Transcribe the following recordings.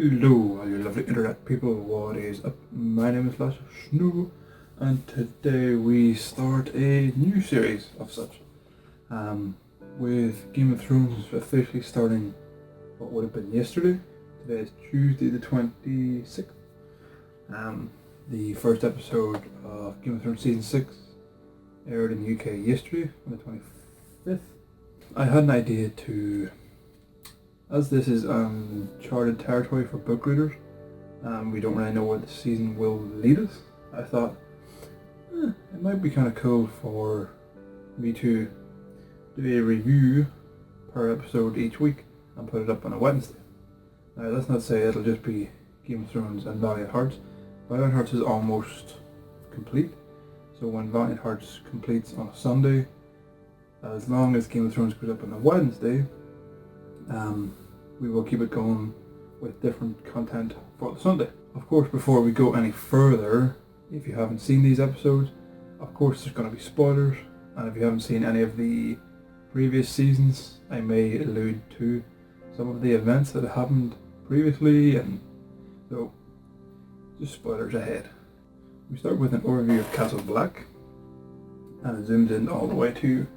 Hello, all you lovely internet people, what is up? My name is LashofSnow, and today we start a new series of such. With Game of Thrones officially starting what would have been yesterday. Today is Tuesday the 26th. The first episode of Game of Thrones Season 6 aired in the UK yesterday on the 25th. I had an idea to, as this is uncharted territory for book readers, we don't really know where the season will lead us. I thought it might be kind of cool for me to do a review per episode each week and put it up on a Wednesday. Now let's not say it'll just be Game of Thrones and Valiant Hearts. Valiant Hearts is almost complete, so when Valiant Hearts completes on a Sunday, as long as Game of Thrones goes up on a Wednesday, we will keep it going with different content for the Sunday. Of course, before we go any further, if you haven't seen these episodes, of course there's going to be spoilers, and if you haven't seen any of the previous seasons, I may allude to some of the events that happened previously, and so just spoilers ahead. We start with an overview of Castle Black, and it zooms in all the way to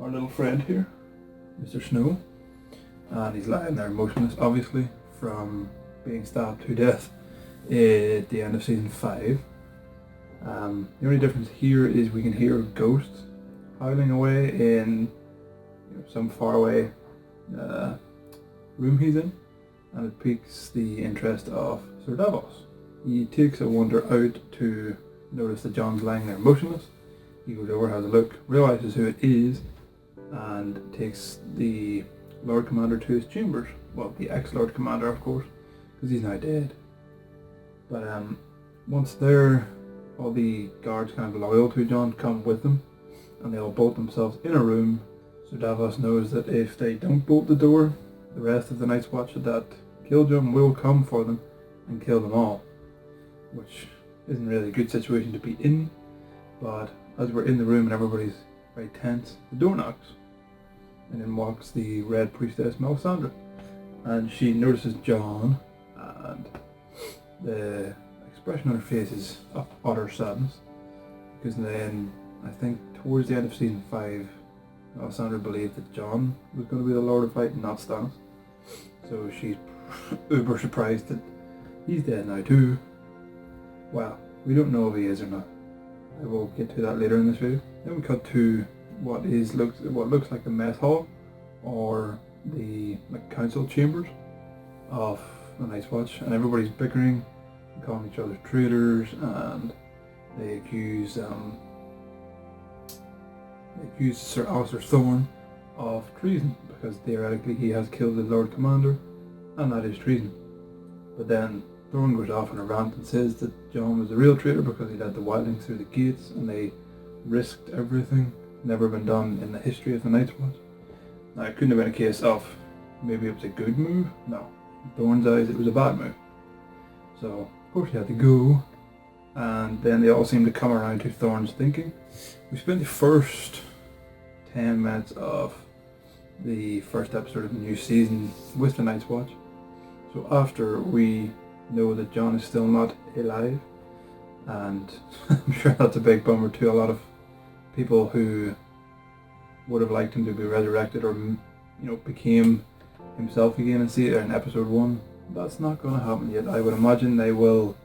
our little friend here, Mr. Snow. And he's lying there motionless, obviously, from being stabbed to death at the end of season 5. The only difference here is we can hear ghosts howling away in some faraway room he's in, and it piques the interest of Sir Davos. He takes a wander out to notice that Jon's lying there motionless. He goes over, has a look, realises who it is, and takes the Lord Commander to his chambers. Well, the ex-Lord Commander, of course, because he's now dead. But once there, all the guards kind of loyal to Jon come with them, and they all bolt themselves in a room. So Davos knows that if they don't bolt the door, the rest of the Night's Watch that killed Jon will come for them and kill them all, which isn't really a good situation to be in. But as we're in the room and everybody's very tense, the door knocks, and in walks the Red Priestess Melisandre, and she notices Jon, and the expression on her face is of utter sadness, because then I think towards the end of season 5, Melisandre believed that Jon was going to be the Lord of Light and not Stannis, so she's uber surprised that he's dead now too. Well, we don't know if he is or not. I will get to that later in this video. Then we cut to what looks like the mess hall, or the council chambers of the Night's Watch, and everybody's bickering and calling each other traitors, and they accuse Sir Alistair Thorne of treason, because theoretically he has killed the Lord Commander, and that is treason. But then Thorne goes off on a rant and says that Jon was the real traitor because he led the wildlings through the gates and they risked everything, never been done in the history of the Night's Watch. Now, it couldn't have been a case of maybe it was a good move. No, in Thorne's eyes it was a bad move. So of course he had to go, and then they all seem to come around to Thorne's thinking. We spent the first 10 minutes of the first episode of the new season with the Night's Watch. So after we know that Jon is still not alive, and I'm sure that's a big bummer to a lot of people who would have liked him to be resurrected, or became himself again in episode 1. That's not going to happen yet. I would imagine they will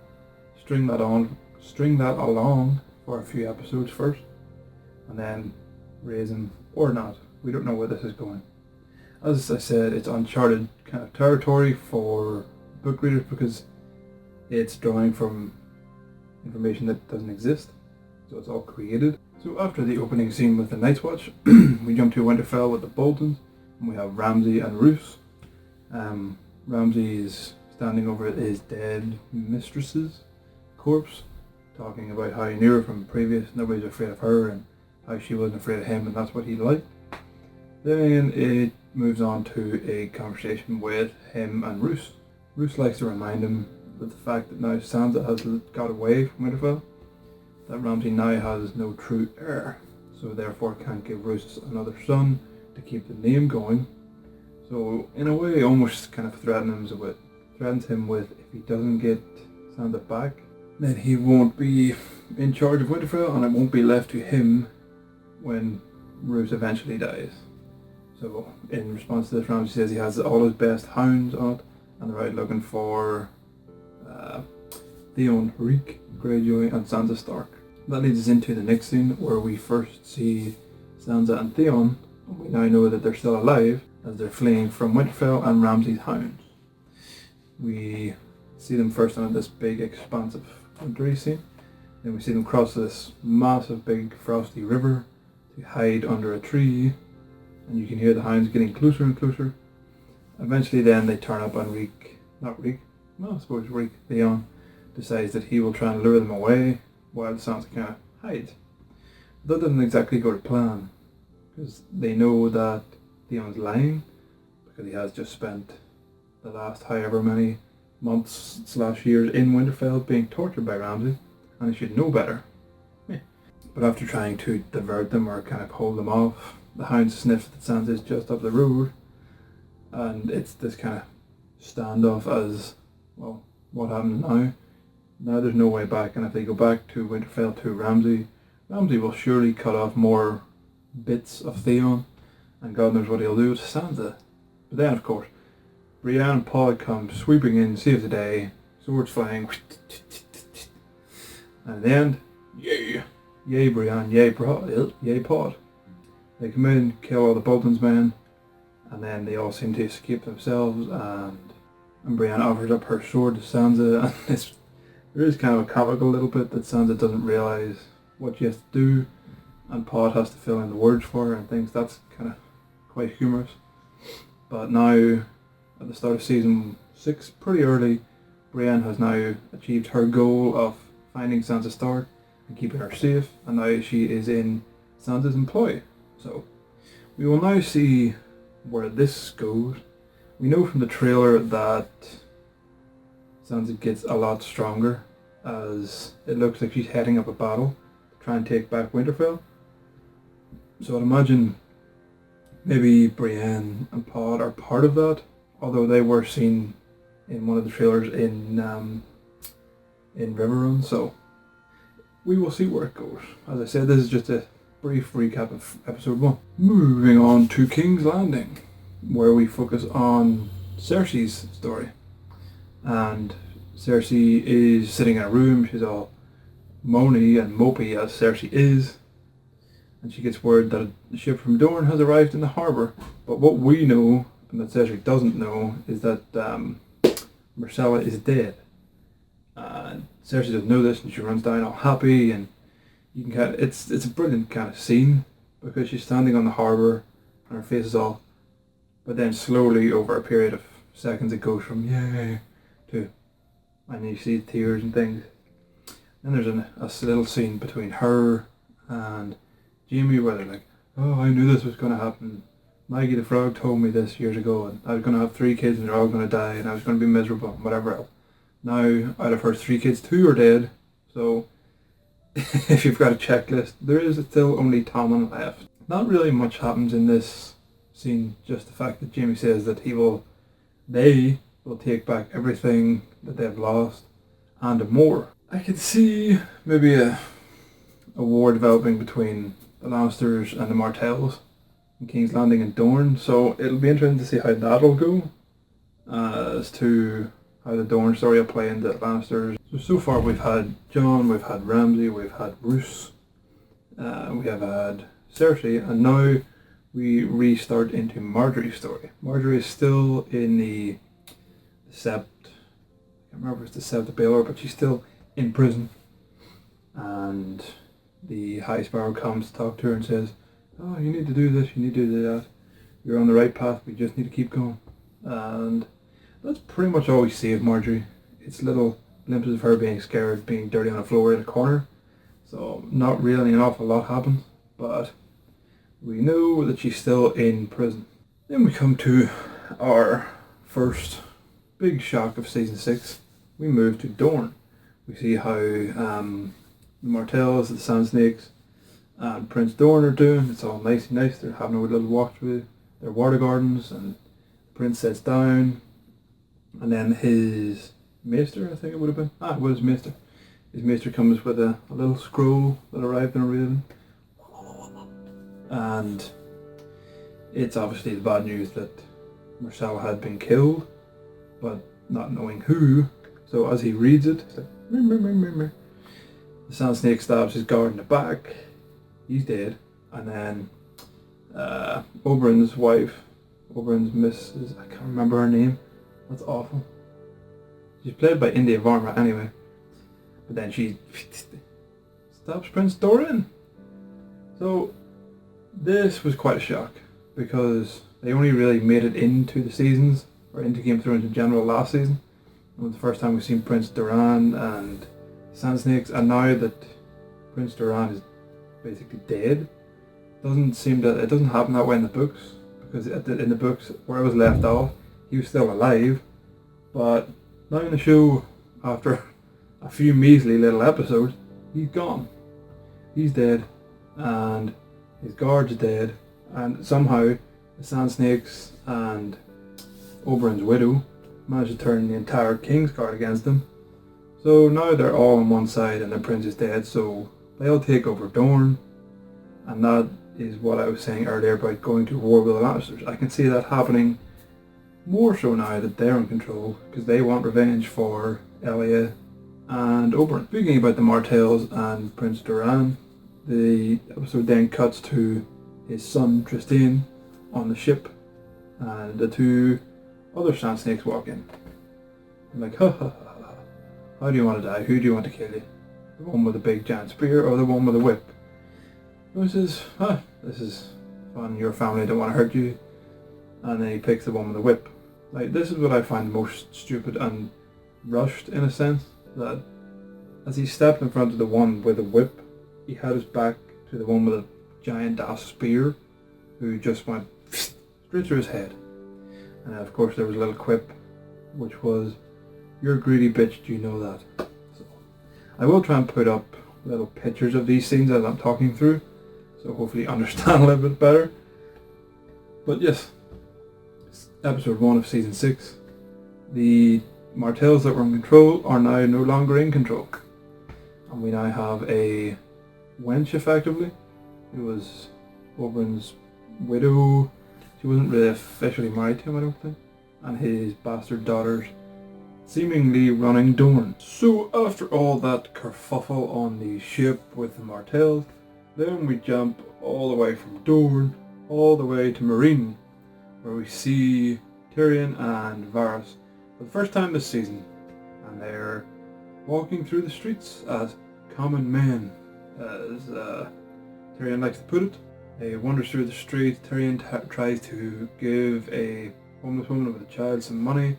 string that along for a few episodes first, and then raise him or not. We don't know where this is going. As I said, it's uncharted kind of territory for book readers because it's drawing from information that doesn't exist, so it's all created. So after the opening scene with the Night's Watch, we jump to Winterfell with the Boltons, and we have Ramsay and Roose. Ramsay is standing over his dead mistress's corpse, talking about how he knew her from previous, nobody's afraid of her, and how she wasn't afraid of him, and that's what he liked. Then it moves on to a conversation with him and Roose. Roose likes to remind him of the fact that now Sansa has got away from Winterfell, that Ramsay now has no true heir, so therefore can't give Roose another son to keep the name going. So in a way, almost kind of threatening him with threatens him with, if he doesn't get Sansa back, then he won't be in charge of Winterfell, and it won't be left to him when Roose eventually dies. So in response to this, Ramsay says he has all his best hounds on it, and they're out looking for Theon, Reek, Greyjoy, and Sansa Stark. That leads us into the next scene, where we first see Sansa and Theon, and we now know that they're still alive as they're fleeing from Winterfell and Ramsay's hounds. We see them first on this big, expansive wintry scene. Then we see them cross this massive, big, frosty river to hide under a tree, and you can hear the hounds getting closer and closer. Eventually then they turn up and Theon decides that he will try and lure them away while Sansa kind of hides. That doesn't exactly go to plan, because they know that Theon's lying, because he has just spent the last however many months / years in Winterfell being tortured by Ramsay, and he should know better. Yeah. But after trying to divert them or kind of hold them off, the hounds sniff that Sansa is just up the road, and it's this kind of standoff as, well, what happens now? Now there's no way back, and if they go back to Winterfell to Ramsay will surely cut off more bits of Theon, and God knows what he'll do to Sansa. But then, of course, Brienne and Pod come sweeping in, save the day, swords flying, and in the end, yay Brienne, yay Pod. They come in, kill all the Bolton's men, and then they all seem to escape themselves, and Brienne offers up her sword to Sansa, and there is kind of a comical little bit that Sansa doesn't realise what she has to do, and Pod has to fill in the words for her and things. That's kind of quite humorous. But now, at the start of season 6, pretty early, Brienne has now achieved her goal of finding Sansa Stark and keeping her safe, and now she is in Sansa's employ. So we will now see where this goes. We know from the trailer that Sansa gets a lot stronger, as it looks like she's heading up a battle to try and take back Winterfell. So I'd imagine maybe Brienne and Pod are part of that, although they were seen in one of the trailers in Riverrun, so we will see where it goes. As I said, this is just a brief recap of episode 1. Moving on to King's Landing, where we focus on Cersei's story. And Cersei is sitting in a room, she's all moany and mopey as Cersei is, and she gets word that a ship from Dorne has arrived in the harbour. But what we know, and that Cersei doesn't know, is that Myrcella is dead. Cersei doesn't know this, and she runs down all happy, and you can it's a brilliant kind of scene, because she's standing on the harbour and her face is all, but then slowly over a period of seconds it goes from yay to, and you see tears and things. Then there's a little scene between her and Jaime where they're like, oh, I knew this was going to happen. Maggie the Frog told me this years ago, and I was going to have 3 kids and they're all going to die, and I was going to be miserable and whatever else. Now, out of her 3 kids, 2 are dead, so if you've got a checklist, there is still only Tommen left. Not really much happens in this scene, just the fact that Jaime says that they will take back everything that they've lost and more. I could see maybe a war developing between the Lannisters and the Martells in King's Landing and Dorne, so it'll be interesting to see how that'll go, as to how the Dorne story will play into the Lannisters. So far we've had Jon, we've had Ramsay, we've had Roose, we have had Cersei, and now we restart into Marjorie's story. Marjorie is still in the Sept, I can't remember if it's the Sept Baelor, but she's still in prison, and the High Sparrow comes to talk to her and says, oh, you need to do this, you need to do that, you're on the right path, we just need to keep going. And that's pretty much all we see of Marjorie. It's little glimpses of her being scared, being dirty on the floor in a corner, so not really an awful lot happens, but we know that she's still in prison. Then we come to our first big shock of season 6. We move to Dorne. We see how the Martells, the Sand Snakes, and Prince Dorne are doing. It's all nice. They're having a little walk through their water gardens, and the prince sits down, And then his maester, I think it would have been. It was maester. His maester comes with a little scroll that arrived in a raven. And it's obviously the bad news that Marcel had been killed, but not knowing who. So as he reads it, he's like, meh. The Sand Snake stabs his guard in the back. He's dead. And then Oberyn's wife, Oberyn's missus, I can't remember her name. That's awful. She's played by India Varma anyway. But then she stabs Prince Dorian. So this was quite a shock, because they only really made it into the seasons, or into Game of Thrones in general last season. It was the first time we've seen Prince Doran and Sand Snakes, and now that Prince Doran is basically dead, it doesn't happen that way in the books, because in the books where it was left off, he was still alive, but now in the show, after a few measly little episodes, he's gone. He's dead, and his guard's dead, and somehow the Sand Snakes and Oberyn's widow managed to turn the entire King's Guard against them. So now they're all on one side and the prince is dead, so they'll take over Dorne, and that is what I was saying earlier about going to war with the Lannisters. I can see that happening more so now that they're in control, because they want revenge for Elia and Oberyn. Speaking about the Martells and Prince Doran, the episode then cuts to his son Trystane on the ship, and the two other Sand Snakes walk in. I'm like, ha ha ha ha. How do you want to die? Who do you want to kill you? The one with the big giant spear or the one with the whip? This is fun, your family don't want to hurt you. And then he picks the one with the whip. Like, this is what I find most stupid and rushed, in a sense, that as he stepped in front of the one with the whip, he had his back to the one with a giant ass spear, who just went straight through his head. And of course there was a little quip, which was, "You're a greedy bitch, do you know that?" So I will try and put up little pictures of these scenes as I'm talking through, so hopefully you understand a little bit better. But yes, episode 1 of season 6. The Martells that were in control are now no longer in control. And we now have a wench, effectively. It was Oberyn's widow. She wasn't really officially married to him, I don't think. And his bastard daughters seemingly running Dorne. So after all that kerfuffle on the ship with the Martells, then we jump all the way from Dorne all the way to Meereen, where we see Tyrion and Varys for the first time this season, and they're walking through the streets as common men, as Tyrion likes to put it. They wander through the street. Tyrion tries to give a homeless woman with a child some money,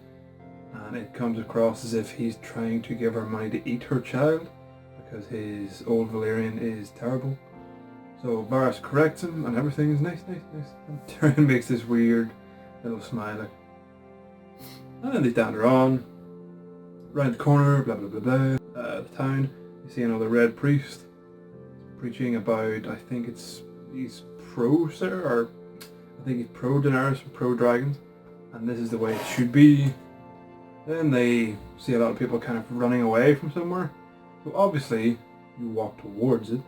and it comes across as if he's trying to give her money to eat her child, because his old Valyrian is terrible. So Varys corrects him and everything is nice. And Tyrion makes this weird little smile. And then they dander on, round the corner, blah blah blah blah. The town, you see another red priest preaching about, I think he's pro sir, or I think he's pro Daenerys and pro dragons, and this is the way it should be. Then they see a lot of people kind of running away from somewhere. So obviously you walk towards it,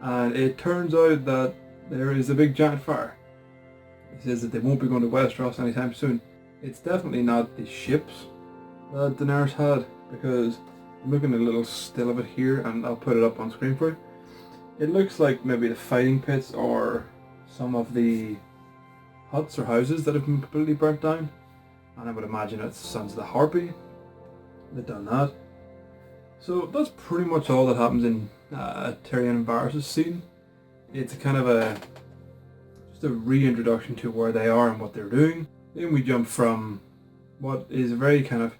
and it turns out that there is a big giant fire. It says that they won't be going to Westeros anytime soon. It's definitely not the ships that Daenerys had, because I'm looking at a little still of it here, and I'll put it up on screen for you. It looks like maybe the fighting pits or some of the huts or houses that have been completely burnt down. And I would imagine it's the Sons of the Harpy that done that. So that's pretty much all that happens in Tyrion and Varys' scene. It's kind of just a reintroduction to where they are and what they're doing. Then we jump from what is a very kind of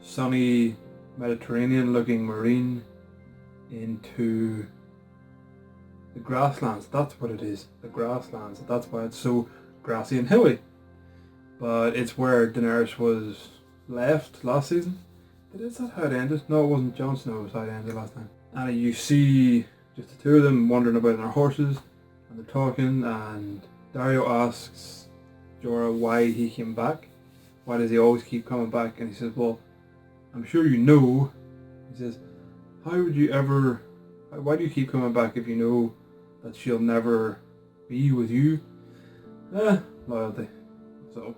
sunny Mediterranean looking Meereen into the grasslands. That's what it is, the grasslands. That's why it's so grassy and hilly. But it's where Daenerys was left last season. But is that how it ended? No, it wasn't. Jon Snow was how it ended last time. And you see just the two of them wandering about on their horses, and they're talking, and Dario asks Jorah why he came back, why does he always keep coming back? And he says, well, I'm sure you know. He says, why do you keep coming back if you know that she'll never be with you? Loyalty. So,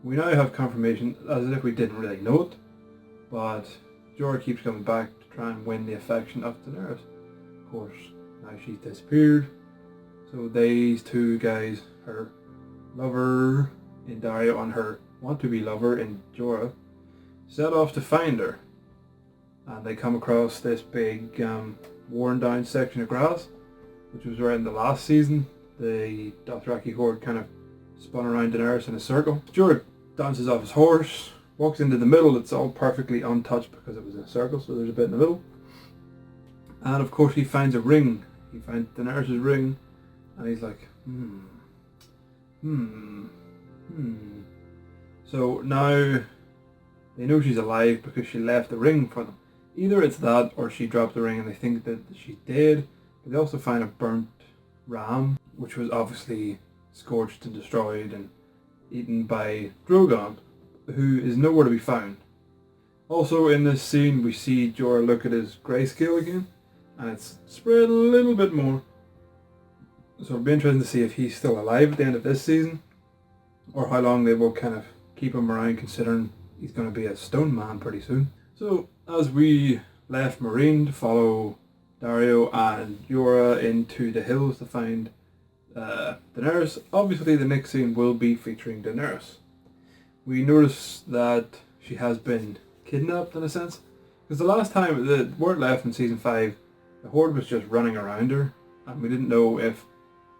we now have confirmation, as if we didn't really know it, but Jorah keeps coming back to try and win the affection of Daenerys. Of course, now she's disappeared, so these two guys, her lover in Daario and her want-to-be lover in Jorah, set off to find her. And they come across this big worn down section of grass, which was where in the last season the Dothraki horde kind of spun around Daenerys in a circle. Jorah dances off his horse, walks into the middle. It's all perfectly untouched because it was in a circle, so there's a bit in the middle. And of course he finds a ring. He finds Daenerys' ring, and he's like, So now they know she's alive because she left the ring for them. Either it's that or she dropped the ring and they think that she's dead. But they also find a burnt ram, which was obviously scorched and destroyed and eaten by Drogon, who is nowhere to be found. Also in this scene we see Jorah look at his grayscale again, and it's spread a little bit more. So it'll be interesting to see if he's still alive at the end of this season, or how long they will kind of keep him around, considering he's going to be a stone man pretty soon. So as we left Meereen to follow Daario and Jorah into the hills to find Daenerys, obviously the next scene will be featuring Daenerys. We notice that she has been kidnapped in a sense, because the last time the word left in season 5, the horde was just running around her, and we didn't know if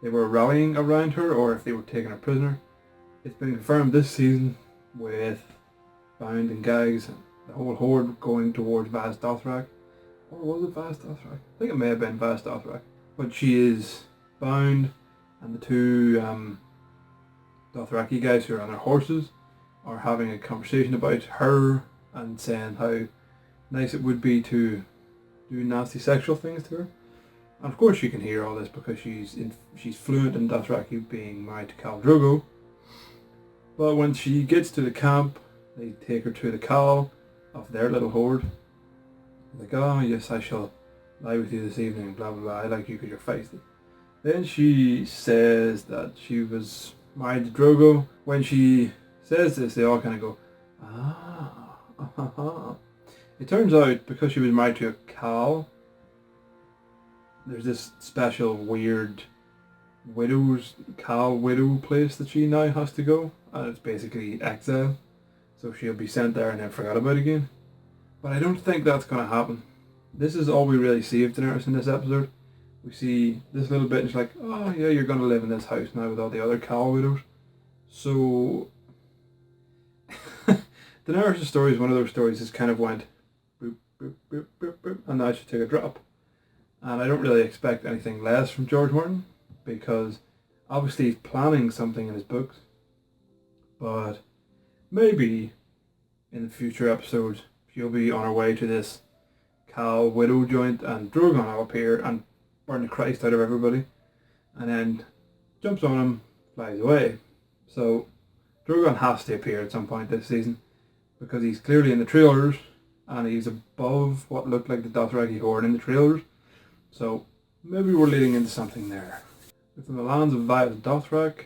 they were rallying around her or if they were taking her prisoner. It's been confirmed this season with bound and gags and the whole horde going towards Vaz Dothrak. Or was it Vaz Dothrak? I think it may have been Vaz Dothrak. But she is bound, and the two Dothraki guys who are on their horses are having a conversation about her and saying how nice it would be to do nasty sexual things to her. And of course you can hear all this because she's fluent in Dothraki, being married to Khal Drogo. But when she gets to the camp, they take her to the Khal of their little horde. Like, oh yes, I shall lie with you this evening, blah blah blah, I like you because you're feisty. Then she says that she was married to Drogo. When she says this, they all kind of go, ah. It turns out, because she was married to a Khal, there's this special weird Khal widow place that she now has to go, and it's basically exile. So she'll be sent there and then forgot about again. But I don't think that's going to happen. This is all we really see of Daenerys in this episode. We see this little bit and she's like, oh yeah, you're going to live in this house now with all the other Khal widows. So Daenerys' story is one of those stories that kind of went boop, boop, boop, boop, boop, and now she took a drop. And I don't really expect anything less from George Martin, because obviously he's planning something in his books. But maybe in the future episodes she'll be on her way to this Khal widow joint and Drogon will appear and burn the Christ out of everybody, and then jumps on him, flies away. So Drogon has to appear at some point this season, because he's clearly in the trailers and he's above what looked like the Dothraki horde in the trailers. So maybe we're leading into something there. Within the lands of Vaz Dothrak,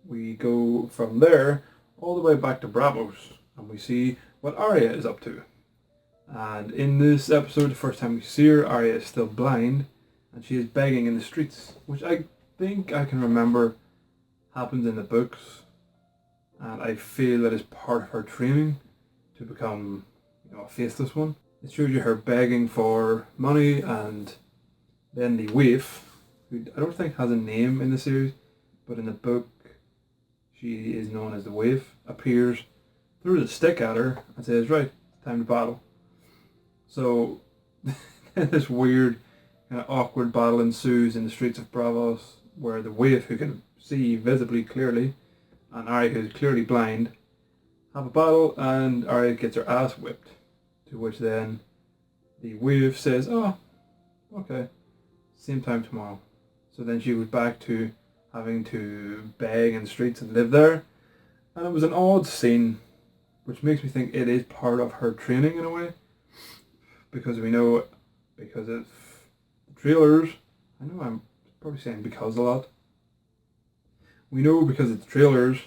we go from there all the way back to Braavos, and we see what Arya is up to. And in this episode, the first time we see her, Arya is still blind, and she is begging in the streets, which I think I can remember happens in the books, and I feel that is part of her training to become, a faceless one. It shows you her begging for money, and then the waif, who I don't think has a name in the series, but in the book she is known as the waif, appears, throws a stick at her and says, right, it's time to battle. So this weird kind of awkward battle ensues in the streets of Braavos, where the waif, who can see visibly clearly, and Arya, who's clearly blind, have a battle, and Arya gets her ass whipped. To which then the waif says, oh, okay, same time tomorrow. So then she was back to having to beg in the streets and live there. And it was an odd scene, which makes me think it is part of her training in a way, because we know, because of the trailers, I know I'm probably saying because a lot, we know because of the trailers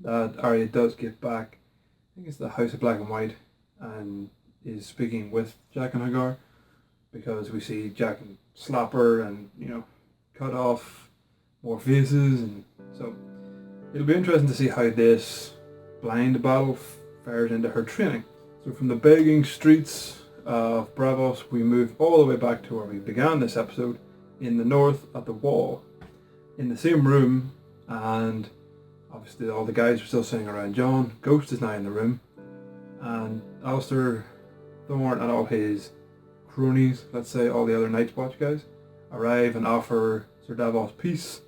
that Arya does get back, I think it's the House of Black and White, and is speaking with Jack and Hagar, because we see Jack and slap her and, you know, cut off more faces, and so it'll be interesting to see how this blind battle fares into her training. So from the begging streets of Bravos, we move all the way back to where we began this episode, in the north at the Wall, in the same room, and obviously all the guys are still sitting around Jon. Ghost is now in the room, and Alistair, Thorne and all his cronies, let's say all the other Night's Watch guys, arrive and offer Sir Davos peace.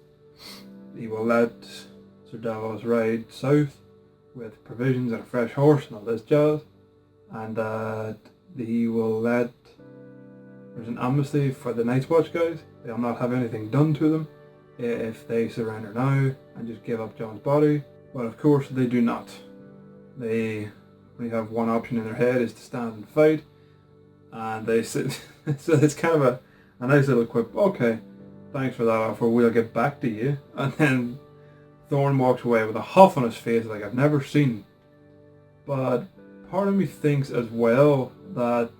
He will let Sir Davos ride south with provisions and a fresh horse and all this jazz, and that he will let, there's an amnesty for the Night's Watch guys. They'll not have anything done to them if they surrender now and just give up Jon's body. But of course they do not. They only have one option in their head, is to stand and fight, and they sit. So it's kind of a nice little quip. Okay, thanks for that offer, we'll get back to you. And then Thorne walks away with a huff on his face like I've never seen. But part of me thinks as well that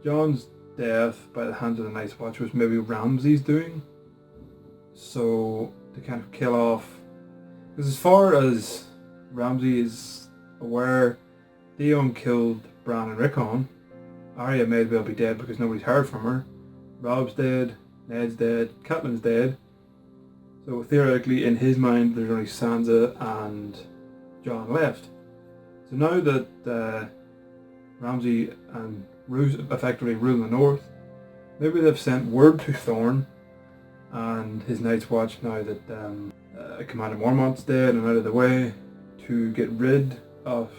Jon's death by the hands of the Night's Watch was maybe Ramsay's doing. So to kind of kill off, because as far as Ramsay is aware, Theon killed Bran and Rickon. Arya may as well be dead because nobody's heard from her. Rob's dead, Ned's dead, Catelyn's dead. So theoretically, in his mind, there's only Sansa and Jon left. So now that Ramsay and Roose effectively rule the north, maybe they've sent word to Thorne and his Night's Watch, now that Commander Mormont's dead and out of the way, to get rid of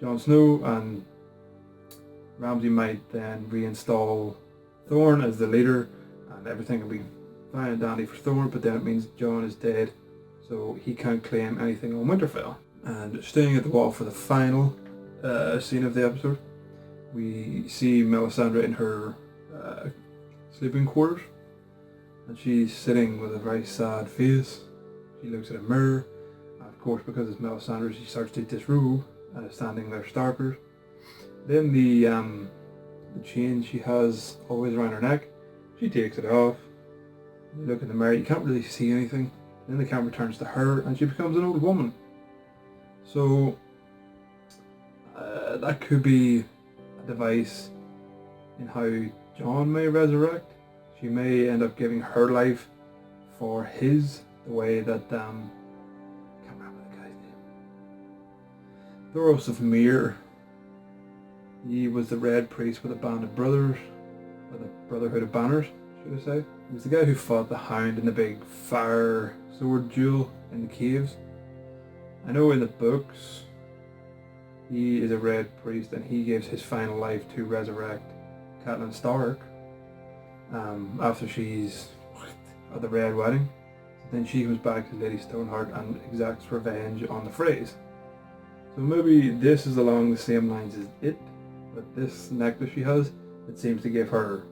Jon Snow, and Ramsay might then reinstall Thorne as the leader, and everything will be fine and dandy for Thorne, but then it means Jon is dead, so he can't claim anything on Winterfell. And staying at the Wall for the final scene of the episode, we see Melisandre in her sleeping quarters, and she's sitting with a very sad face. She looks at a mirror, and of course, because it's Melisandre, she starts to disrobe and is standing there starkers. Then the chain she has always around her neck, she takes it off. You look in the mirror, you can't really see anything. Then the camera turns to her and she becomes an old woman. So that could be a device in how Jon may resurrect. She may end up giving her life for his, the way that can't remember the guy's name. Thoros of Myr. He was the Red Priest with a band of brothers, or the Brotherhood of Banners, should I say. He was the guy who fought the Hound in the big fire sword duel in the caves. I know in the books he is a Red Priest and he gives his final life to resurrect Catelyn Stark after she's at the Red Wedding. Then she comes back to Lady Stoneheart and exacts revenge on the Freys. So maybe this is along the same lines as it, but this necklace she has, it seems to give her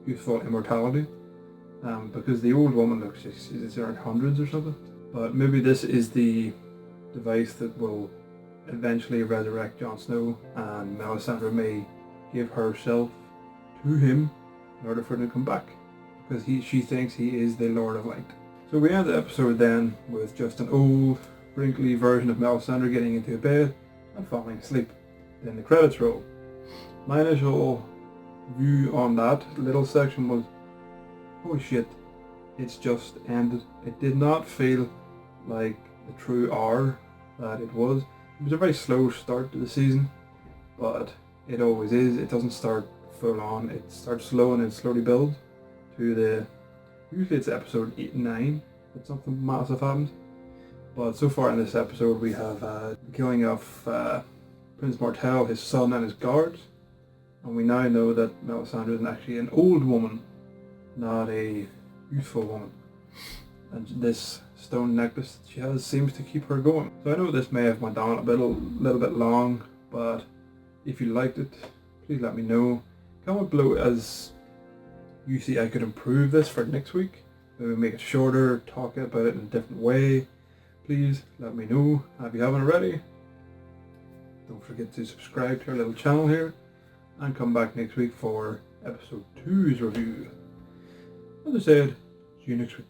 useful immortality. Because the old woman looks, she's around hundreds or something. But maybe this is the device that will eventually resurrect Jon Snow, and Melisandre may give herself to him in order for him to come back, because she thinks he is the Lord of Light. So we end the episode then with just an old, wrinkly version of Melisandre getting into a bed and falling asleep. Then the credits roll. My initial view on that little section was, holy shit, it's just ended. It did not feel like the true hour that it was. It was a very slow start to the season, but it always is. It doesn't start full on. It starts slow and then slowly builds to the, usually it's episode 8 and 9 that something massive happens. But so far in this episode we have the killing of Prince Martell, his son and his guards, and we now know that Melisandre is actually an old woman, not a youthful woman. and this stone necklace that she has seems to keep her going. So I know this may have went on a little bit long, but if you liked it, please let me know. Comment below as you see I could improve this for next week. Maybe make it shorter, talk about it in a different way. Please let me know. And if you haven't already, don't forget to subscribe to our little channel here and come back next week for episode 2's review. As I said, see you next week.